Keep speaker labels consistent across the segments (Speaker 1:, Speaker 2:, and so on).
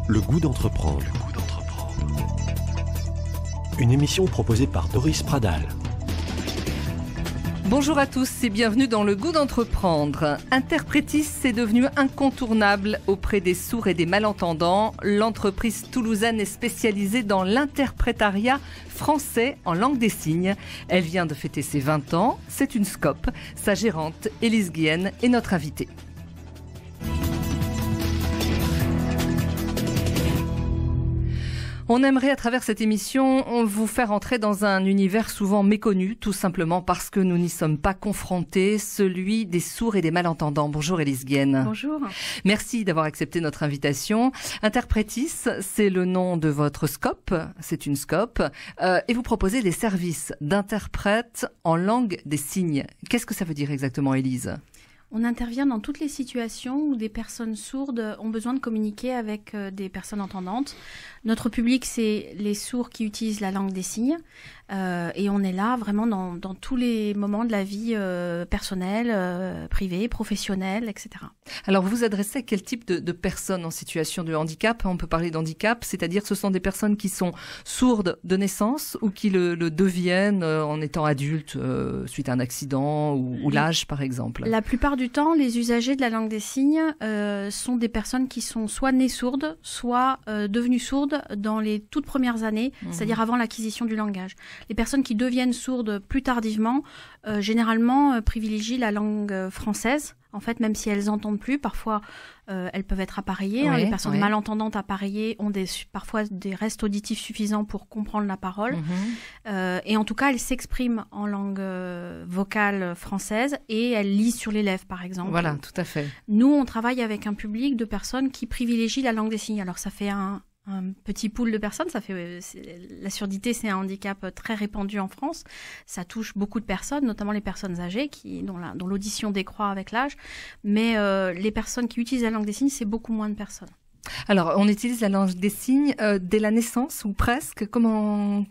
Speaker 1: Le goût d'entreprendre. Une émission proposée par Doris Pradal.
Speaker 2: Bonjour à tous et bienvenue dans Le goût d'entreprendre. Interprétis est devenu incontournable auprès des sourds et des malentendants. L'entreprise toulousaine est spécialisée dans l'interprétariat français en langue des signes. Elle vient de fêter ses 20 ans. C'est une SCOP. Sa gérante, Élise Guienne, est notre invitée. On aimerait à travers cette émission vous faire entrer dans un univers souvent méconnu, tout simplement parce que nous n'y sommes pas confrontés, celui des sourds et des malentendants. Bonjour Élise Guienne.
Speaker 3: Bonjour.
Speaker 2: Merci d'avoir accepté notre invitation. Interprétis, c'est le nom de votre SCOP, c'est une SCOP, et vous proposez des services d'interprète en langue des signes. Qu'est-ce que ça veut dire exactement, Élise ?
Speaker 3: On intervient dans toutes les situations où des personnes sourdes ont besoin de communiquer avec des personnes entendantes. Notre public, c'est les sourds qui utilisent la langue des signes. Et on est là vraiment dans tous les moments de la vie personnelle, privée, professionnelle, etc.
Speaker 2: Alors, vous vous adressez à quel type de personnes en situation de handicap ? On peut parler d'handicap, c'est-à-dire ce sont des personnes qui sont sourdes de naissance ou qui le deviennent en étant adultes suite à un accident ou l'âge, par exemple.
Speaker 3: La plupart du temps, les usagers de la langue des signes sont des personnes qui sont soit nées sourdes, soit devenues sourdes dans les toutes premières années, c'est-à-dire avant l'acquisition du langage. Les personnes qui deviennent sourdes plus tardivement, généralement privilégient la langue française. En fait, même si elles entendent plus, parfois elles peuvent être appareillées. Les personnes malentendantes appareillées ont parfois des restes auditifs suffisants pour comprendre la parole. Et en tout cas, elles s'expriment en langue vocale française et elles lisent sur les lèvres, par exemple.
Speaker 2: Voilà, tout à fait.
Speaker 3: Nous, on travaille avec un public de personnes qui privilégient la langue des signes. Alors, ça fait un petit pool de personnes. La surdité, c'est un handicap très répandu en France. Ça touche beaucoup de personnes, notamment les personnes âgées dont l'audition décroît avec l'âge. Mais les personnes qui utilisent la langue des signes, c'est beaucoup moins de personnes.
Speaker 2: Alors, on utilise la langue des signes dès la naissance ou presque. Comment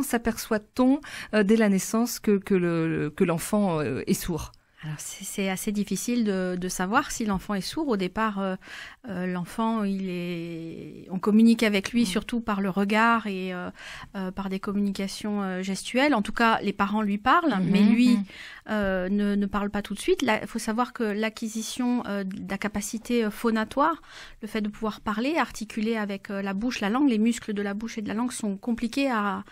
Speaker 2: s'aperçoit-on dès la naissance que l'enfant est sourd ?
Speaker 3: Alors c'est assez difficile de savoir si l'enfant est sourd. Au départ, l'enfant, on communique avec lui surtout par le regard et par des communications gestuelles. En tout cas, les parents lui parlent, mais lui ne parle pas tout de suite. Il faut savoir que l'acquisition de la capacité phonatoire, le fait de pouvoir parler, articuler avec la bouche, la langue, les muscles de la bouche et de la langue sont compliqués à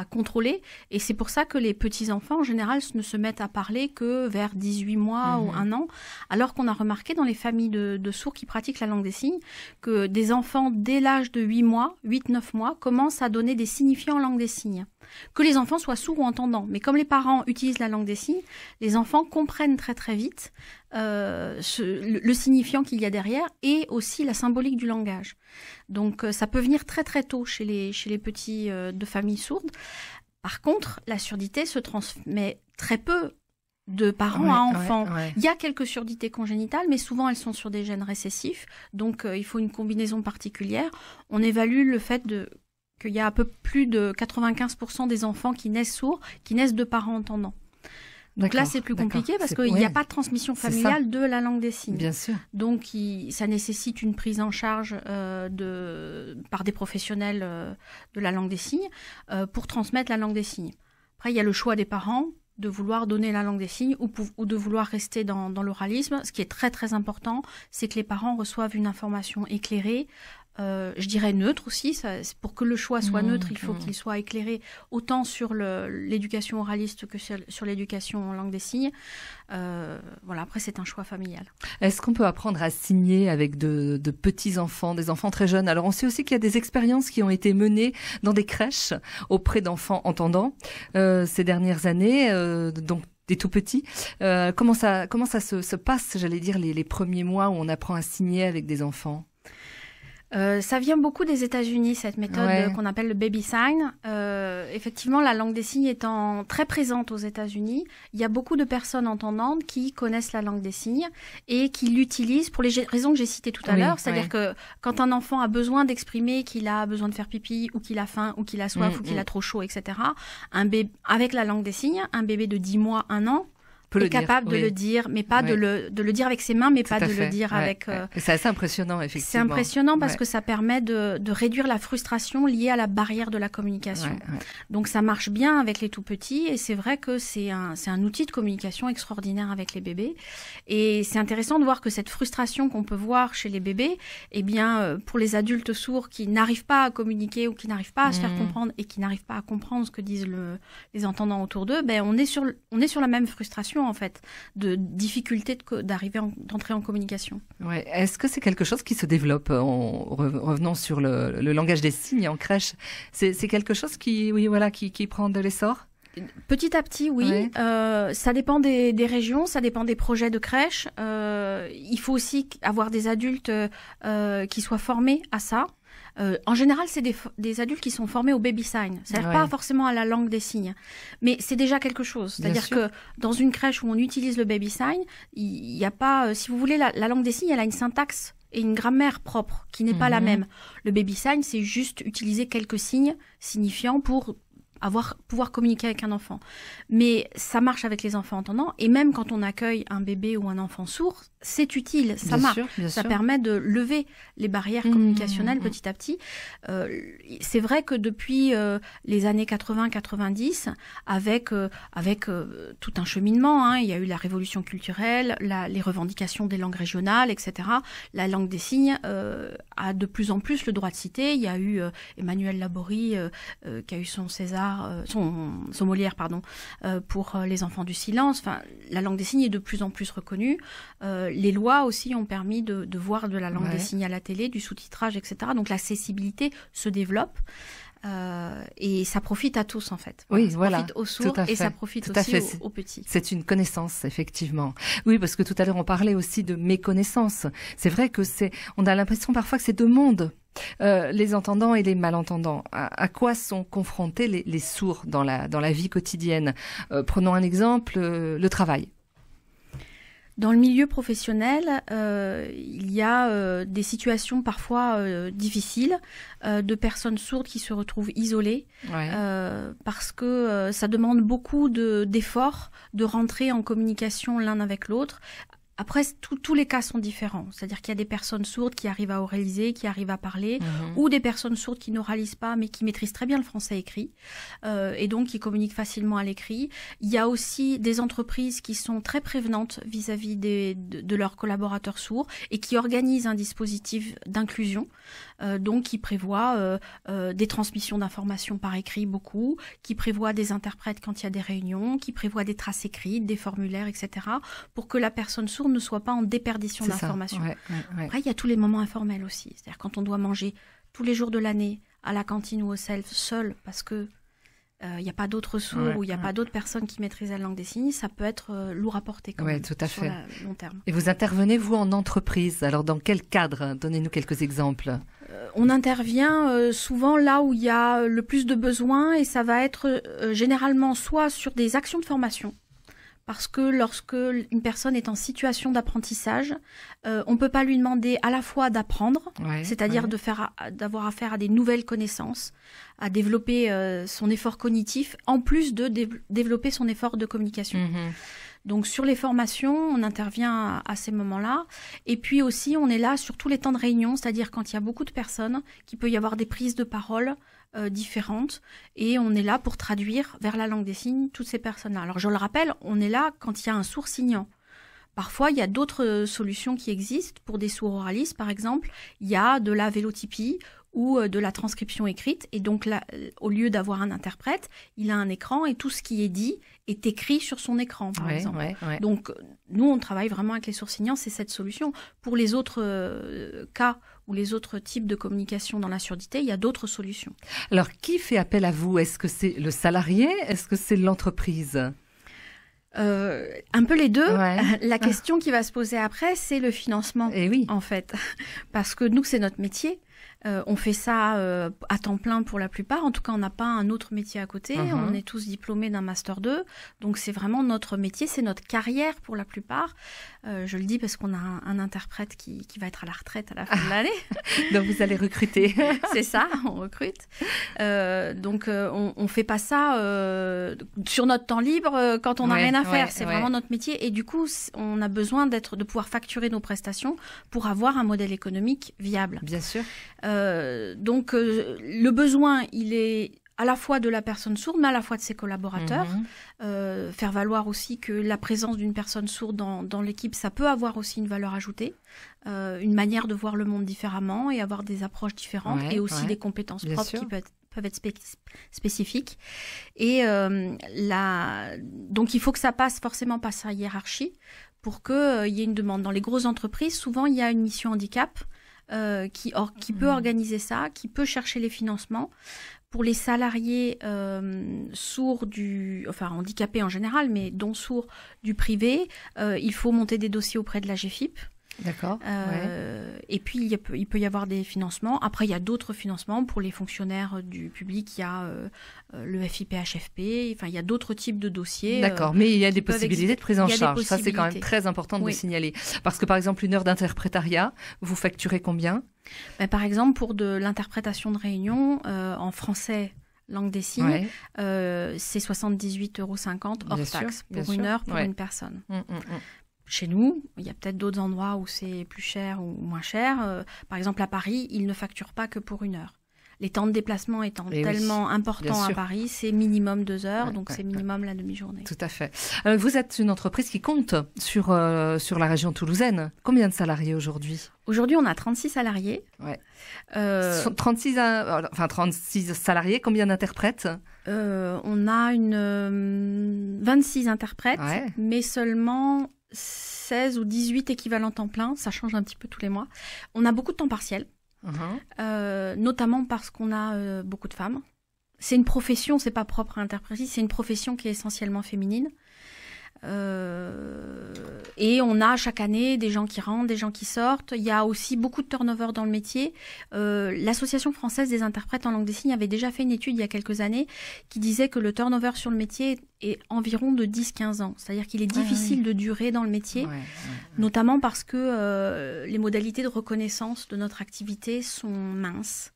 Speaker 3: contrôler. Et c'est pour ça que les petits-enfants, en général, ne se mettent à parler que vers 18 mois ou 1 an, alors qu'on a remarqué dans les familles de sourds qui pratiquent la langue des signes que des enfants, dès l'âge de 8-9 mois, commencent à donner des signifiants en langue des signes. Que les enfants soient sourds ou entendants. Mais comme les parents utilisent la langue des signes, les enfants comprennent très très vite le signifiant qu'il y a derrière et aussi la symbolique du langage. Donc ça peut venir très très tôt chez les petits de familles sourdes. Par contre, la surdité se transmet très peu de parents à enfants. Il y a quelques surdités congénitales, mais souvent elles sont sur des gènes récessifs. Donc il faut une combinaison particulière. On évalue le fait qu'il y a un peu plus de 95% des enfants qui naissent sourds, qui naissent de parents entendants. Donc là, c'est plus compliqué parce qu'il n'y a pas de transmission familiale de la langue des signes.
Speaker 2: Bien sûr.
Speaker 3: Donc, ça nécessite une prise en charge par des professionnels de la langue des signes pour transmettre la langue des signes. Après, il y a le choix des parents de vouloir donner la langue des signes ou de vouloir rester dans l'oralisme. Ce qui est très, très important, c'est que les parents reçoivent une information éclairée, je dirais neutre aussi. Pour que le choix soit neutre, il faut qu'il soit éclairé autant sur l'éducation oraliste que sur l'éducation en langue des signes. Après, c'est un choix familial.
Speaker 2: Est-ce qu'on peut apprendre à signer avec de petits-enfants, des enfants très jeunes ? Alors, on sait aussi qu'il y a des expériences qui ont été menées dans des crèches auprès d'enfants entendants ces dernières années, donc des tout petits. Comment ça se passe, j'allais dire, les premiers mois où on apprend à signer avec des enfants ?
Speaker 3: Ça vient beaucoup des États-Unis, cette méthode qu'on appelle le baby sign. Effectivement, la langue des signes étant très présente aux États-Unis, il y a beaucoup de personnes entendantes qui connaissent la langue des signes et qui l'utilisent pour les raisons que j'ai citées tout à l'heure. C'est-à-dire que quand un enfant a besoin d'exprimer qu'il a besoin de faire pipi ou qu'il a faim ou qu'il a soif ou qu'il a trop chaud, etc., avec la langue des signes, un bébé de 10 mois, 1 an, est capable de le dire, mais pas de le dire avec ses mains, mais pas de le dire avec...
Speaker 2: C'est assez impressionnant, effectivement.
Speaker 3: C'est impressionnant parce que ça permet de réduire la frustration liée à la barrière de la communication. Donc ça marche bien avec les tout petits et c'est vrai que c'est un outil de communication extraordinaire avec les bébés. Et c'est intéressant de voir que cette frustration qu'on peut voir chez les bébés, eh bien, pour les adultes sourds qui n'arrivent pas à communiquer ou qui n'arrivent pas à se faire comprendre et qui n'arrivent pas à comprendre ce que disent les entendants autour d'eux, ben on est sur la même frustration en fait, de difficulté d'entrer en communication.
Speaker 2: Ouais. Est-ce que c'est quelque chose qui se développe revenons sur le langage des signes en crèche, c'est quelque chose qui prend de l'essor?
Speaker 3: Petit à petit, oui. Ouais. Ça dépend des régions, ça dépend des projets de crèche. Il faut aussi avoir des adultes qui soient formés à ça. En général, c'est des adultes qui sont formés au baby sign. C'est-à-dire pas forcément à la langue des signes. Mais c'est déjà quelque chose. C'est-à-dire que dans une crèche où on utilise le baby sign, il n'y a pas... si vous voulez, la langue des signes, elle a une syntaxe et une grammaire propre qui n'est pas la même. Le baby sign, c'est juste utiliser quelques signes signifiants pour pouvoir communiquer avec un enfant. Mais ça marche avec les enfants entendants, et même quand on accueille un bébé ou un enfant sourd, c'est utile, ça marche. Ça permet de lever les barrières communicationnelles petit à petit. C'est vrai que depuis les années 80-90, avec tout un cheminement, il y a eu la révolution culturelle, les revendications des langues régionales, etc. La langue des signes a de plus en plus le droit de citer. Il y a eu Emmanuel Laborie qui a eu son César, son Molière, pour les enfants du silence. Enfin, la langue des signes est de plus en plus reconnue. Les lois aussi ont permis de voir de la langue des signes à la télé, du sous-titrage, etc. Donc l'accessibilité se développe. Et ça profite à tous en fait.
Speaker 2: Oui,
Speaker 3: ça
Speaker 2: voilà.
Speaker 3: profite aux sourds et ça profite aussi aux petits.
Speaker 2: C'est une connaissance, effectivement. Oui, parce que tout à l'heure on parlait aussi de méconnaissance. C'est vrai que on a l'impression parfois que c'est deux mondes. Les entendants et les malentendants. À quoi sont confrontés les sourds dans la vie quotidienne? Prenons un exemple, le travail.
Speaker 3: Dans le milieu professionnel, il y a des situations parfois difficiles de personnes sourdes qui se retrouvent isolées parce que ça demande beaucoup d'efforts de rentrer en communication l'un avec l'autre. Après, tous les cas sont différents. C'est-à-dire qu'il y a des personnes sourdes qui arrivent à oraliser, qui arrivent à parler, ou des personnes sourdes qui n'oralisent pas, mais qui maîtrisent très bien le français écrit, et donc qui communiquent facilement à l'écrit. Il y a aussi des entreprises qui sont très prévenantes vis-à-vis de leurs collaborateurs sourds et qui organisent un dispositif d'inclusion, donc qui prévoit des transmissions d'informations par écrit beaucoup, qui prévoit des interprètes quand il y a des réunions, qui prévoit des traces écrites, des formulaires, etc., pour que la personne sourde ne soit pas en déperdition d'informations. Après, il y a tous les moments informels aussi. C'est-à-dire quand on doit manger tous les jours de l'année à la cantine ou au self seul parce que il n'y a pas d'autres sourds ou il n'y a pas d'autres personnes qui maîtrisent la langue des signes, ça peut être lourd à porter quand même,
Speaker 2: tout à fait.
Speaker 3: Sur long terme.
Speaker 2: Et vous intervenez, vous, en entreprise. Alors, dans quel cadre? Donnez-nous quelques exemples.
Speaker 3: On intervient souvent là où il y a le plus de besoins et ça va être généralement soit sur des actions de formation. Parce que lorsque une personne est en situation d'apprentissage, on ne peut pas lui demander à la fois d'apprendre, c'est-à-dire d'avoir affaire à des nouvelles connaissances, à développer son effort cognitif, en plus de développer son effort de communication. Donc sur les formations, on intervient à ces moments-là. Et puis aussi, on est là sur tous les temps de réunion, c'est-à-dire quand il y a beaucoup de personnes, qu'il peut y avoir des prises de parole différentes. Et on est là pour traduire vers la langue des signes toutes ces personnes-là. Alors je le rappelle, on est là quand il y a un sourd signant. Parfois, il y a d'autres solutions qui existent. Pour des sourds oralistes, par exemple, il y a de la vélotypie ou de la transcription écrite. Et donc, là, au lieu d'avoir un interprète, il a un écran et tout ce qui est dit est écrit sur son écran, par exemple. Donc, nous, on travaille vraiment avec les sourds signants, c'est cette solution. Pour les autres cas ou les autres types de communication dans la surdité, il y a d'autres solutions.
Speaker 2: Alors, qui fait appel à vous? Est-ce que c'est le salarié? Est-ce que c'est l'entreprise?
Speaker 3: Un peu les deux. La question qui va se poser après, c'est le financement, en fait. Parce que nous, c'est notre métier. On fait ça à temps plein pour la plupart. En tout cas, on n'a pas un autre métier à côté. On est tous diplômés d'un Master 2. Donc, c'est vraiment notre métier, c'est notre carrière pour la plupart. Je le dis parce qu'on a un interprète qui va être à la retraite à la fin de l'année.
Speaker 2: Donc, vous allez recruter.
Speaker 3: C'est ça, on recrute. Donc, on fait pas ça sur notre temps libre quand on n'a rien à faire. C'est vraiment notre métier. Et du coup, on a besoin de pouvoir facturer nos prestations pour avoir un modèle économique viable.
Speaker 2: Bien sûr.
Speaker 3: Donc, le besoin, il est à la fois de la personne sourde, mais à la fois de ses collaborateurs. Faire valoir aussi que la présence d'une personne sourde dans l'équipe, ça peut avoir aussi une valeur ajoutée, une manière de voir le monde différemment et avoir des approches différentes et aussi des compétences propres qui peuvent être spécifiques. Et donc, il faut que ça passe forcément par sa hiérarchie pour qu'il y ait une demande. Dans les grosses entreprises, souvent, il y a une mission handicap qui peut organiser ça, qui peut chercher les financements. Pour les salariés sourds handicapés en général, mais dont sourds du privé, il faut monter des dossiers auprès de la GFIP.
Speaker 2: D'accord.
Speaker 3: Et puis, il peut y avoir des financements. Après, il y a d'autres financements. Pour les fonctionnaires du public, il y a le FIPHFP. Enfin, il y a d'autres types de dossiers.
Speaker 2: D'accord, mais il y a des possibilités de prise en charge. Ça, c'est quand même très important de le signaler. Parce que, par exemple, une heure d'interprétariat, vous facturez combien ?
Speaker 3: Par exemple, pour de l'interprétation de réunion en français, langue des signes, c'est 78,50 € hors taxe pour une heure pour une personne. Chez nous, il y a peut-être d'autres endroits où c'est plus cher ou moins cher. Par exemple, à Paris, ils ne facturent pas que pour une heure. Les temps de déplacement étant tellement importants à Paris, c'est minimum 2 heures, donc c'est minimum la demi-journée.
Speaker 2: Tout à fait. Vous êtes une entreprise qui compte sur la région toulousaine. Combien de salariés aujourd'hui ?
Speaker 3: Aujourd'hui, on a 36 salariés.
Speaker 2: 36 salariés, combien d'interprètes ?
Speaker 3: On a 26 interprètes, mais seulement 16 ou 18 équivalents temps plein. Ça change un petit peu tous les mois. On a beaucoup de temps partiel. Notamment parce qu'on a beaucoup de femmes. C'est une profession, c'est pas propre à l'interprétisme, c'est une profession qui est essentiellement féminine. Et on a chaque année des gens qui rentrent, des gens qui sortent. Il y a aussi beaucoup de turnover dans le métier. L'Association française des interprètes en langue des signes avait déjà fait une étude il y a quelques années qui disait que le turnover sur le métier est environ de 10-15 ans. C'est-à-dire qu'il est difficile de durer dans le métier, notamment parce que les modalités de reconnaissance de notre activité sont minces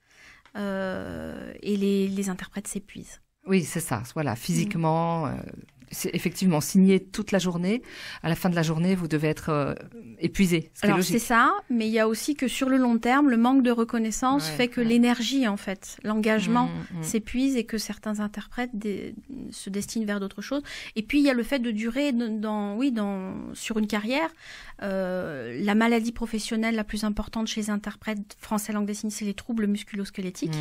Speaker 3: et les interprètes s'épuisent.
Speaker 2: Oui, c'est ça. Voilà, physiquement... C'est effectivement signé toute la journée. À la fin de la journée, vous devez être épuisé.
Speaker 3: Alors c'est ça, mais il y a aussi que sur le long terme, le manque de reconnaissance fait que l'énergie, en fait, l'engagement s'épuise et que certains interprètes se destinent vers d'autres choses. Et puis il y a le fait de durer sur une carrière. La maladie professionnelle la plus importante chez les interprètes français langue des signes, c'est les troubles musculo-squelettiques,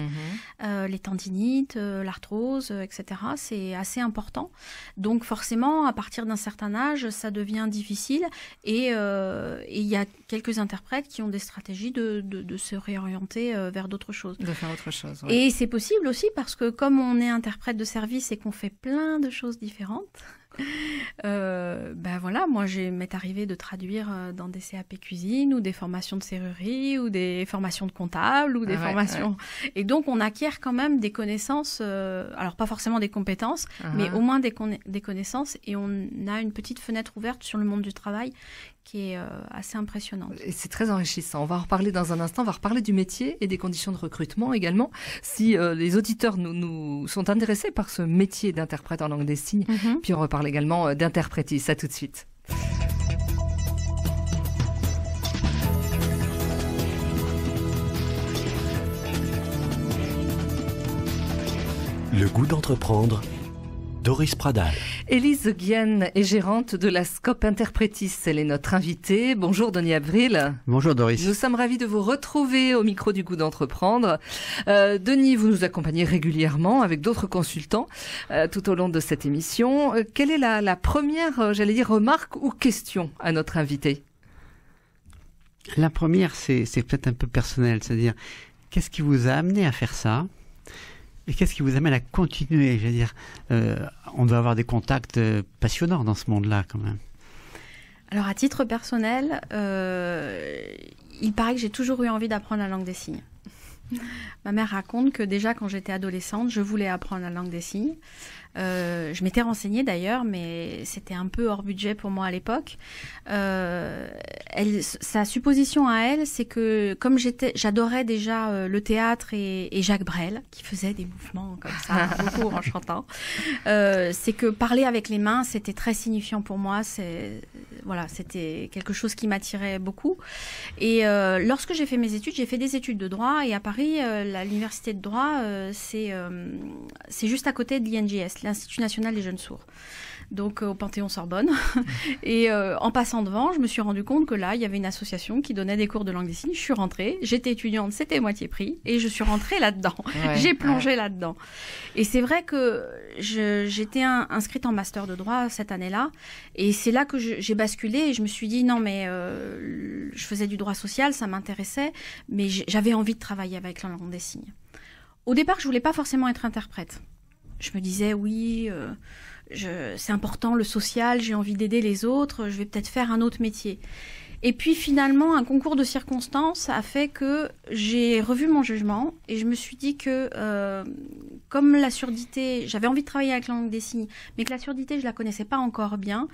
Speaker 3: les tendinites, l'arthrose, etc. C'est assez important. Donc forcément, à partir d'un certain âge, ça devient difficile et il y a quelques interprètes qui ont des stratégies de se réorienter vers d'autres choses.
Speaker 2: De faire autre chose,
Speaker 3: Et c'est possible aussi parce que comme on est interprète de service et qu'on fait plein de choses différentes, moi m'est arrivé de traduire dans des CAP cuisine ou des formations de serrurerie ou des formations de comptable ou des formations. Et donc on acquiert quand même des connaissances, alors pas forcément des compétences, mais au moins des connaissances, et on a une petite fenêtre ouverte sur le monde du travail qui est assez impressionnante.
Speaker 2: Et c'est très enrichissant. On va en reparler dans un instant. On va reparler du métier et des conditions de recrutement également. Si les auditeurs nous sont intéressés par ce métier d'interprète en langue des signes, puis on reparle également d'interprétisme. À tout de suite.
Speaker 1: Le goût d'entreprendre. Doris Pradal.
Speaker 2: Élise Guienne est gérante de la Scope Interpretis. Elle est notre invitée. Bonjour Denis Avril.
Speaker 4: Bonjour Doris.
Speaker 2: Nous sommes ravis de vous retrouver au micro du goût d'entreprendre. Denis, vous nous accompagnez régulièrement avec d'autres consultants tout au long de cette émission. Quelle est la première, remarque ou question à notre invité ?
Speaker 4: La première, c'est peut-être un peu personnel, c'est-à-dire qu'est-ce qui vous a amené à faire ça ? Et qu'est-ce qui vous amène à continuer ? Je veux dire, on doit avoir des contacts passionnants dans ce monde-là, quand même.
Speaker 3: Alors, à titre personnel, il paraît que j'ai toujours eu envie d'apprendre la langue des signes. Ma mère raconte que déjà quand j'étais adolescente, je voulais apprendre la langue des signes. Je m'étais renseignée d'ailleurs, mais c'était un peu hors budget pour moi à l'époque. Sa supposition à elle, c'est que comme j'adorais déjà le théâtre et Jacques Brel, qui faisait des mouvements comme ça, beaucoup en chantant, c'est que parler avec les mains, c'était très signifiant pour moi. C'était quelque chose qui m'attirait beaucoup. Et lorsque j'ai fait mes études, j'ai fait des études de droit. Et à Paris, l'université de droit, c'est juste à côté de l'INJS, l'Institut national des jeunes sourds. Donc au Panthéon-Sorbonne. Et en passant devant, je me suis rendu compte que là, il y avait une association qui donnait des cours de langue des signes. Je suis rentrée, j'étais étudiante, c'était moitié prix, et je suis rentrée là-dedans. J'ai plongé là-dedans. Et c'est vrai que j'étais inscrite en master de droit cette année-là, et c'est là que j'ai basculé, et je me suis dit, non mais je faisais du droit social, ça m'intéressait, mais j'avais envie de travailler avec la langue des signes. Au départ, je voulais pas forcément être interprète. Je me disais, oui... c'est important le social, j'ai envie d'aider les autres, je vais peut-être faire un autre métier. Et puis finalement, un concours de circonstances a fait que j'ai revu mon jugement et je me suis dit que comme la surdité, j'avais envie de travailler avec la langue des signes, mais que la surdité, je la connaissais pas encore bien,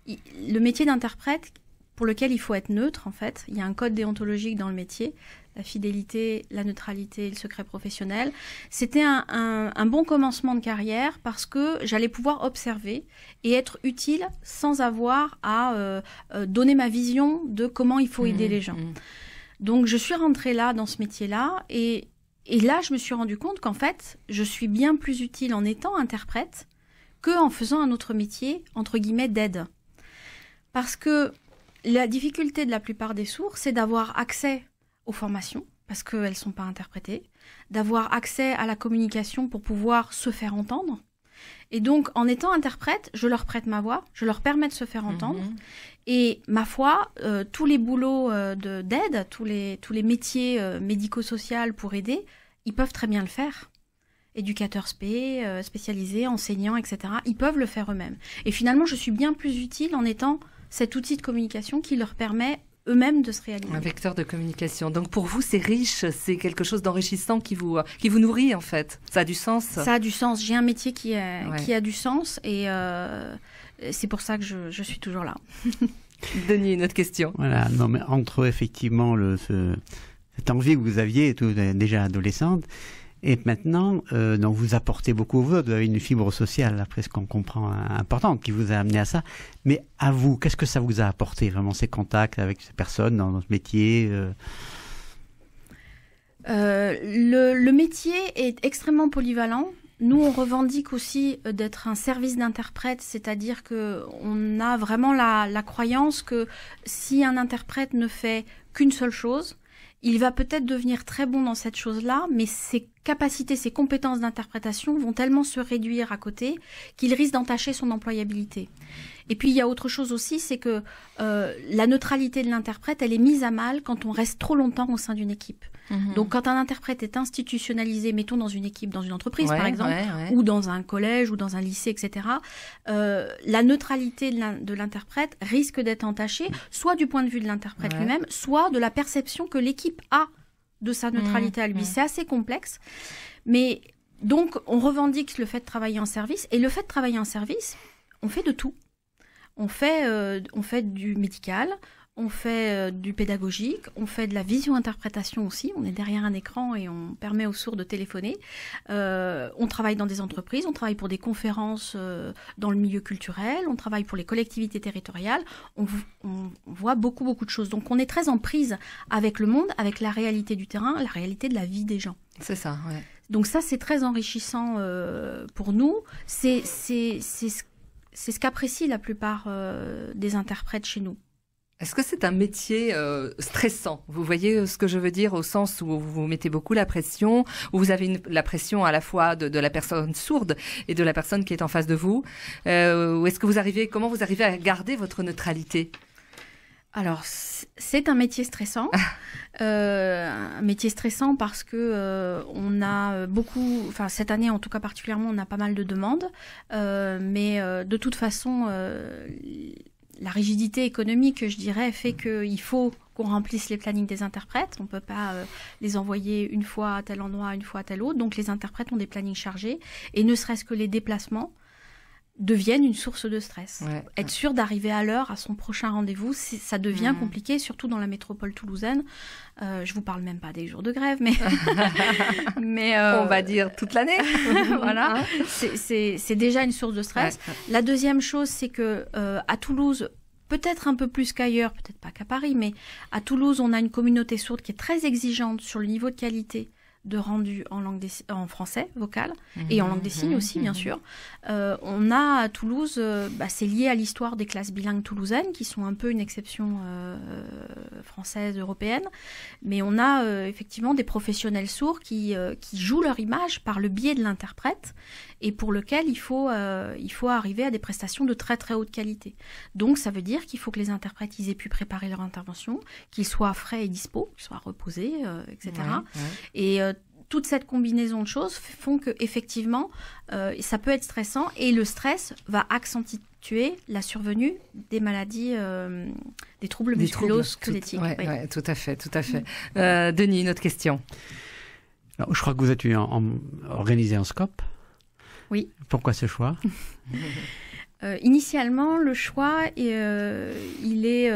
Speaker 3: le métier d'interprète, pour lequel il faut être neutre en fait, il y a un code déontologique dans le métier, la fidélité, la neutralité et le secret professionnel. C'était un bon commencement de carrière parce que j'allais pouvoir observer et être utile sans avoir à donner ma vision de comment il faut aider les gens. Donc je suis rentrée là, dans ce métier-là, et là je me suis rendu compte qu'en fait, je suis bien plus utile en étant interprète qu'en faisant un autre métier, entre guillemets, d'aide. Parce que la difficulté de la plupart des sourds, c'est d'avoir accès aux formations, parce qu'elles ne sont pas interprétées, d'avoir accès à la communication pour pouvoir se faire entendre. Et donc, en étant interprète, je leur prête ma voix, je leur permets de se faire entendre. Et ma foi, tous les boulots d'aide, tous les métiers médico-sociaux pour aider, ils peuvent très bien le faire. Éducateurs spécialisés, enseignants, etc. Ils peuvent le faire eux-mêmes. Et finalement, je suis bien plus utile en étant cet outil de communication qui leur permet eux-mêmes de se réaliser. Un
Speaker 2: vecteur de communication. Donc pour vous, c'est riche, c'est quelque chose d'enrichissant qui vous nourrit en fait. Ça a du sens.
Speaker 3: Ça a du sens. J'ai un métier qui a du sens et c'est pour ça que je suis toujours là.
Speaker 2: Denis, une autre question.
Speaker 4: Voilà, non mais entre effectivement cette envie que vous aviez déjà adolescente et maintenant, donc vous apportez beaucoup aux autres, vous avez une fibre sociale, après ce qu'on comprend, importante, qui vous a amené à ça. Mais à vous, qu'est-ce que ça vous a apporté, vraiment, ces contacts avec ces personnes dans notre métier
Speaker 3: Le métier est extrêmement polyvalent. Nous, on revendique aussi d'être un service d'interprète, c'est-à-dire qu'on a vraiment la croyance que si un interprète ne fait qu'une seule chose, il va peut-être devenir très bon dans cette chose-là, mais ses capacités, ses compétences d'interprétation vont tellement se réduire à côté qu'il risque d'entacher son employabilité. Et puis, il y a autre chose aussi, c'est que la neutralité de l'interprète, elle est mise à mal quand on reste trop longtemps au sein d'une équipe. Donc, quand un interprète est institutionnalisé, mettons dans une équipe, dans une entreprise par exemple, ou dans un collège, ou dans un lycée, etc., la neutralité de l'interprète risque d'être entachée, soit du point de vue de l'interprète lui-même, soit de la perception que l'équipe a de sa neutralité à lui. C'est assez complexe. Mais donc, on revendique le fait de travailler en service. Et le fait de travailler en service, on fait de tout. On fait du médical, on fait du pédagogique, on fait de la vision-interprétation aussi. On est derrière un écran et on permet aux sourds de téléphoner. On travaille dans des entreprises, on travaille pour des conférences dans le milieu culturel, on travaille pour les collectivités territoriales. On voit beaucoup, beaucoup de choses. Donc on est très en prise avec le monde, avec la réalité du terrain, la réalité de la vie des gens.
Speaker 2: C'est ça, ouais.
Speaker 3: Donc ça, c'est très enrichissant pour nous. C'est ce qu'apprécient la plupart des interprètes chez nous.
Speaker 2: Est-ce que c'est un métier stressant? Vous voyez ce que je veux dire, au sens où vous vous mettez beaucoup la pression, où vous avez la pression à la fois de la personne sourde et de la personne qui est en face de vous. Ou est-ce que comment vous arrivez à garder votre neutralité?
Speaker 3: Alors, c'est un métier stressant. Un métier stressant parce que on a beaucoup, enfin cette année en tout cas particulièrement, on a pas mal de demandes. Mais de toute façon, la rigidité économique, je dirais, fait qu'il faut qu'on remplisse les plannings des interprètes. On ne peut pas les envoyer une fois à tel endroit, une fois à tel autre. Donc les interprètes ont des plannings chargés. Et ne serait-ce que les déplacements deviennent une source de stress. Ouais. Être sûr d'arriver à l'heure à son prochain rendez-vous, ça devient compliqué, surtout dans la métropole toulousaine. Je vous parle même pas des jours de grève, mais
Speaker 2: on va dire toute l'année.
Speaker 3: Voilà, c'est déjà une source de stress. Ouais. La deuxième chose, c'est que à Toulouse, peut-être un peu plus qu'ailleurs, peut-être pas qu'à Paris, mais à Toulouse, on a une communauté sourde qui est très exigeante sur le niveau de qualité de rendu en français vocal et en langue des signes aussi, bien sûr. On a à Toulouse, c'est lié à l'histoire des classes bilingues toulousaines qui sont un peu une exception française, européenne, mais on a effectivement des professionnels sourds qui jouent leur image par le biais de l'interprète et pour lequel il faut arriver à des prestations de très très haute qualité. Donc ça veut dire qu'il faut que les interprètes ils aient pu préparer leur intervention, qu'ils soient frais et dispo, qu'ils soient reposés, etc. Et toute cette combinaison de choses font que effectivement ça peut être stressant et le stress va accentuer la survenue des maladies, des troubles musculo-squelettiques.
Speaker 2: Oui, tout à fait. Denis, une autre question.
Speaker 4: Alors, je crois que vous êtes organisé en SCOP.
Speaker 3: Oui.
Speaker 4: Pourquoi ce choix?
Speaker 3: Initialement, le choix, il est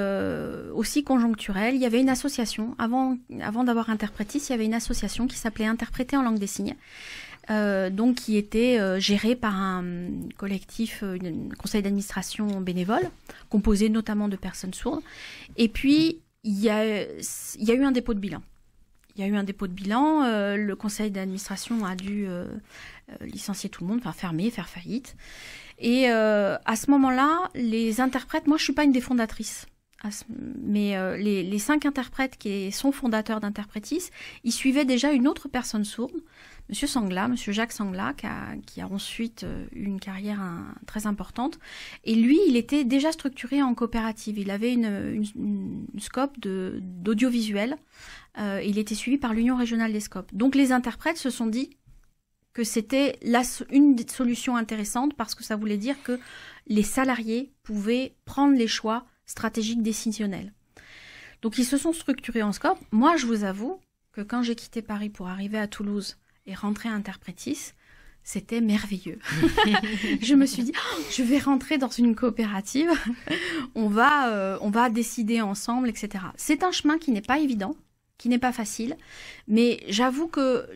Speaker 3: aussi conjoncturel. Il y avait une association, avant d'avoir Interprétis, il y avait une association qui s'appelait Interpréter en langue des signes, donc qui était gérée par un collectif, un conseil d'administration bénévole, composé notamment de personnes sourdes. Et puis, il y a eu un dépôt de bilan. Le conseil d'administration a dû licencier tout le monde, enfin fermer, faire faillite. Et à ce moment-là, les interprètes, moi je suis pas une des fondatrices, mais les 5 interprètes qui sont fondateurs d'Interprétis, ils suivaient déjà une autre personne sourde, Monsieur Jacques Sangla, qui a ensuite eu une carrière très importante. Et lui, il était déjà structuré en coopérative. Il avait une scope d'audiovisuel. Il était suivi par l'Union régionale des scopes. Donc les interprètes se sont dit que c'était une solution intéressante parce que ça voulait dire que les salariés pouvaient prendre les choix stratégiques décisionnels. Donc ils se sont structurés en scope. Moi, je vous avoue que quand j'ai quitté Paris pour arriver à Toulouse et rentrer à Interprétis, c'était merveilleux. Je me suis dit, je vais rentrer dans une coopérative, on va décider ensemble, etc. C'est un chemin qui n'est pas évident, qui n'est pas facile, mais j'avoue que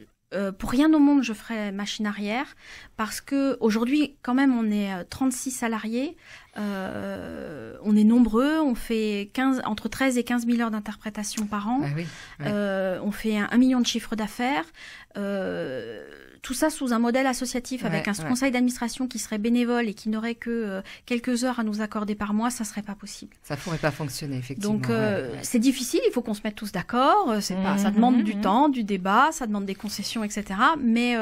Speaker 3: pour rien au monde, je ferai machine arrière parce que aujourd'hui, quand même, on est 36 salariés, on est nombreux, on fait entre 13 et 15 000 heures d'interprétation par an, on fait 1 million de chiffre d'affaires, tout ça sous un modèle associatif avec un conseil d'administration qui serait bénévole et qui n'aurait que quelques heures à nous accorder par mois, ça serait pas possible.
Speaker 2: Ça pourrait pas fonctionner, effectivement.
Speaker 3: Donc c'est difficile, il faut qu'on se mette tous d'accord, ça demande du temps, du débat, ça demande des concessions, etc. Mais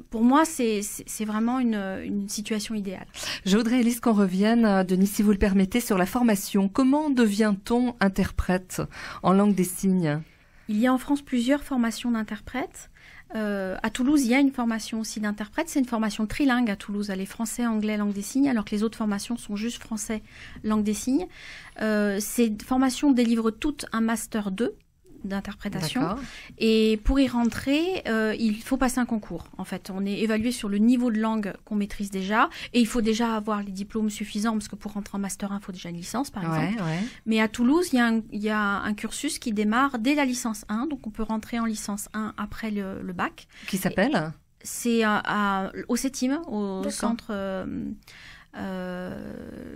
Speaker 3: pour moi, c'est vraiment une situation idéale.
Speaker 2: Je voudrais, Élise, qu'on revienne, Denis, si vous le permettez, sur la formation. Comment devient-on interprète en langue des signes?
Speaker 3: Il y a en France plusieurs formations d'interprètes. À Toulouse, il y a une formation aussi d'interprète. C'est une formation trilingue à Toulouse. Elle est français, anglais, langue des signes, alors que les autres formations sont juste français, langue des signes. Ces formations délivrent toutes un master 2 d'interprétation. D'accord. Et pour y rentrer, il faut passer un concours. En fait, on est évalué sur le niveau de langue qu'on maîtrise déjà, et il faut déjà avoir les diplômes suffisants, parce que pour rentrer en master 1, il faut déjà une licence, par exemple. Mais à Toulouse, il y a un cursus qui démarre dès la licence 1, donc on peut rentrer en licence 1 après le bac.
Speaker 2: Qui s'appelle ?
Speaker 3: C'est au CETIM, au centre...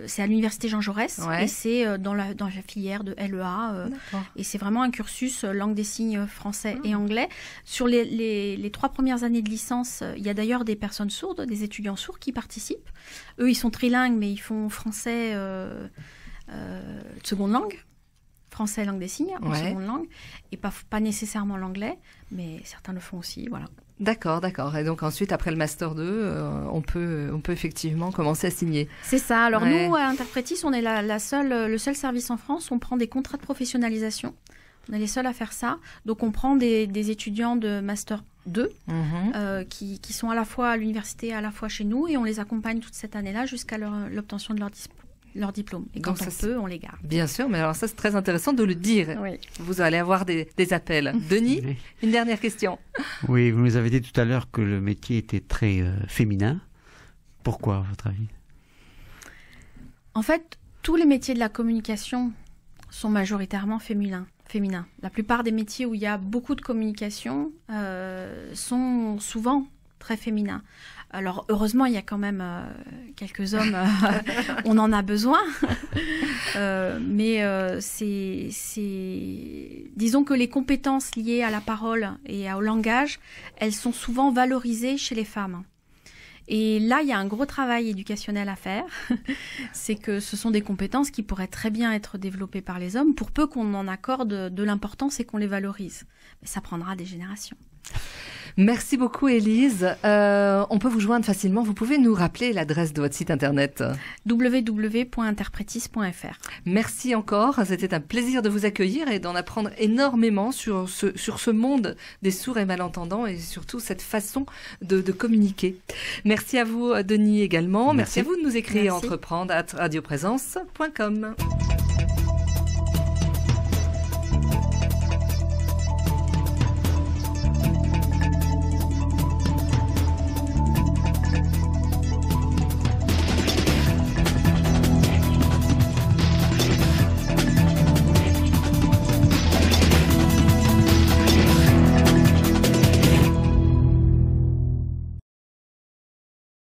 Speaker 3: c'est à l'université Jean Jaurès et c'est dans la filière de LEA et c'est vraiment un cursus langue des signes français et anglais. Sur les 3 premières années de licence, il y a d'ailleurs des personnes sourdes, des étudiants sourds qui participent. Eux, ils sont trilingues, mais ils font français de seconde langue, français langue des signes en seconde langue, et pas nécessairement l'anglais, mais certains le font aussi, voilà.
Speaker 2: D'accord. Et donc ensuite, après le Master 2, on peut effectivement commencer à signer.
Speaker 3: C'est ça. Alors nous, à Interprétis, on est le seul service en France. On prend des contrats de professionnalisation. On est les seuls à faire ça. Donc on prend des étudiants de Master 2 qui sont à la fois à l'université, à la fois chez nous, et on les accompagne toute cette année-là jusqu'à l'obtention de leur diplôme. leur diplôme. Et
Speaker 2: Donc
Speaker 3: quand on peut, on les garde.
Speaker 2: Bien sûr, mais alors ça, c'est très intéressant de le dire.
Speaker 3: Oui.
Speaker 2: Vous allez avoir des appels. Denis,
Speaker 4: Oui.
Speaker 2: une dernière question.
Speaker 4: Oui, vous nous avez dit tout à l'heure que le métier était très féminin. Pourquoi, à votre avis?
Speaker 3: En fait, tous les métiers de la communication sont majoritairement féminins. La plupart des métiers où il y a beaucoup de communication sont souvent très féminins. Alors, heureusement, il y a quand même quelques hommes, on en a besoin. Mais disons que les compétences liées à la parole et au langage, elles sont souvent valorisées chez les femmes. Et là, il y a un gros travail éducationnel à faire. C'est que ce sont des compétences qui pourraient très bien être développées par les hommes, pour peu qu'on en accorde de l'importance et qu'on les valorise. Mais ça prendra des générations.
Speaker 2: Merci beaucoup, Élise. On peut vous joindre facilement. Vous pouvez nous rappeler l'adresse de votre site internet?
Speaker 3: www.interpretis.fr.
Speaker 2: Merci encore. C'était un plaisir de vous accueillir et d'en apprendre énormément sur ce monde des sourds et malentendants et surtout cette façon de communiquer. Merci à vous, Denis, également. Merci à vous de nous écrire
Speaker 3: Merci.
Speaker 2: entreprendre@radioprésence.com.